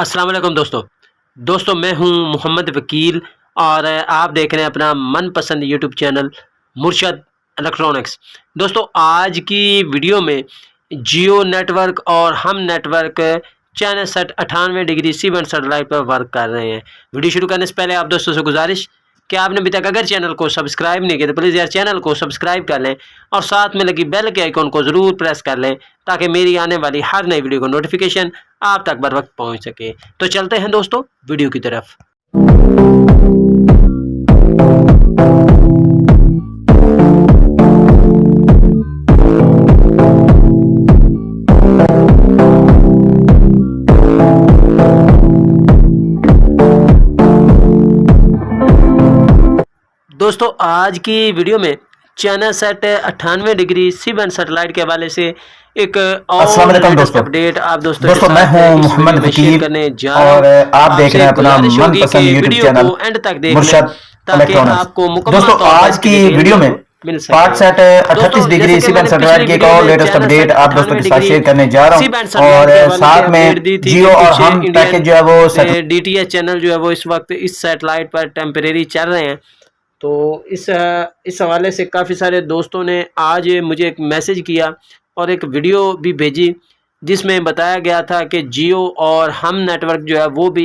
अस्सलाम वालेकुम दोस्तों मैं हूं मोहम्मद वकील और आप देख रहे हैं अपना मनपसंद यूट्यूब चैनल मुर्शद इलेक्ट्रॉनिक्स। दोस्तों आज की वीडियो में जियो नेटवर्क और Hum network channel set 98 degree C band satellite पर वर्क कर रहे हैं। वीडियो शुरू करने से पहले आप दोस्तों से गुजारिश कि आपने अभी तक अगर चैनल को सब्सक्राइब नहीं किया तो प्लीज़ यार चैनल को सब्सक्राइब कर लें और साथ में लगी बेल के आइकॉन को ज़रूर प्रेस कर लें ताकि मेरी आने वाली हर नई वीडियो का नोटिफिकेशन आप तक बर वक्त पहुँच सके। तो चलते हैं दोस्तों वीडियो की तरफ। दोस्तों आज की वीडियो में channel set 98 degree C band satellite के हवाले से एक और लेटेस्ट अपडेट आप दोस्तों मैं हूं मोहम्मद वकील करने जा और आप देख रहे हैं अपना मनपसंद यूट्यूब चैनल एंड तक देख मुर्शद ताकि आपको मुकम्मल दोस्तों आज की वीडियो में part set 38 degree C band satellite की एक और लेटेस्ट अपडेट आप दोस्तों के साथ शेयर करने जा रहा हूं और साथ में जियो और हम पैकेज जो है वो डीटीएच चैनल जो है वो इस वक्त इस सैटेलाइट पर टेम्परेरी चल रहे हैं। तो इस हवाले से काफ़ी सारे दोस्तों ने आज मुझे एक मैसेज किया और एक वीडियो भी भेजी जिसमें बताया गया था कि जियो और हम नेटवर्क जो है वो भी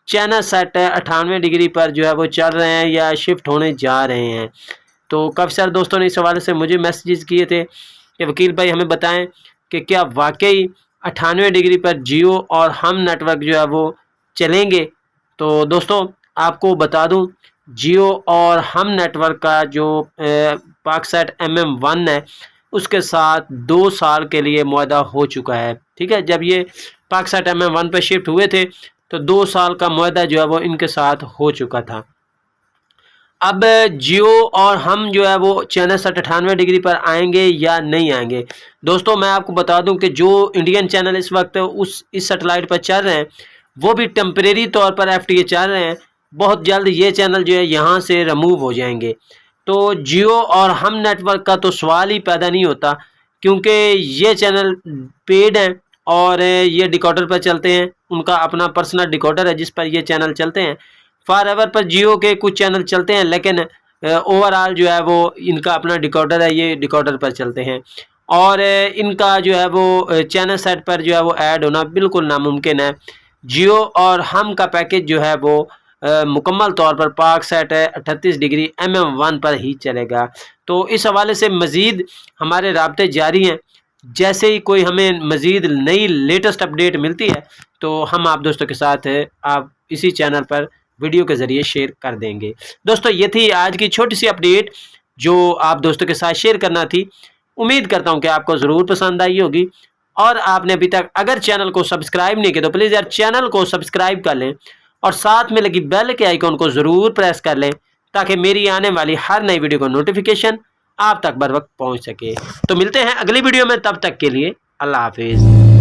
चैनल सेट 98 डिग्री पर जो है वो चल रहे हैं या शिफ्ट होने जा रहे हैं। तो काफ़ी सारे दोस्तों ने इस हवाले से मुझे मैसेजेस किए थे कि वकील भाई हमें बताएं कि क्या वाकई 98 डिग्री पर जियो और हम नेटवर्क जो है वो चलेंगे। तो दोस्तों आपको बता दूं जियो और हम नेटवर्क का जो पाकसेट MM1 है उसके साथ 2 साल के लिए मुआहदा हो चुका है। ठीक है, जब ये पाकसेट MM1 पर शिफ्ट हुए थे तो 2 साल का मुआहदा जो है वो इनके साथ हो चुका था। अब जियो और हम जो है वो चैनल सेट 98 डिग्री पर आएंगे या नहीं आएंगे। दोस्तों मैं आपको बता दूं कि जो इंडियन चैनल इस वक्त इस सैटेलाइट पर चल रहे हैं वो भी टेम्परेरी तौर पर FTA चल रहे हैं। बहुत जल्द ये चैनल जो है यहाँ से रिमूव हो जाएंगे। तो जियो और हम नेटवर्क का तो सवाल ही पैदा नहीं होता क्योंकि ये चैनल पेड हैं और ये डिकोडर पर चलते हैं। उनका अपना पर्सनल डिकोडर है जिस पर ये चैनल चलते हैं। फॉरएवर पर जियो के कुछ चैनल चलते हैं लेकिन ओवरऑल जो है वो इनका अपना डिकोडर है, ये डिकोडर पर चलते हैं और इनका जो है वो चैनल सेट पर जो है वो ऐड होना बिल्कुल नामुमकिन है। जियो और हम का पैकेज जो है वो मुकम्मल तौर पर पाकसेट 38 डिग्री MM1 पर ही चलेगा। तो इस हवाले से मज़ीद हमारे राब्ते जारी हैं। जैसे ही कोई हमें मज़ीद नई लेटेस्ट अपडेट मिलती है तो हम आप दोस्तों के साथ आप इसी चैनल पर वीडियो के ज़रिए शेयर कर देंगे। दोस्तों ये थी आज की छोटी सी अपडेट जो आप दोस्तों के साथ शेयर करना थी। उम्मीद करता हूँ कि आपको ज़रूर पसंद आई होगी और आपने अभी तक अगर चैनल को सब्सक्राइब नहीं किया तो प्लीज़ यार चैनल को सब्सक्राइब कर लें और साथ में लगी बेल के आइकॉन को ज़रूर प्रेस कर लें ताकि मेरी आने वाली हर नई वीडियो का नोटिफिकेशन आप तक बर वक्त पहुँच सके। तो मिलते हैं अगली वीडियो में, तब तक के लिए अल्लाह हाफिज़।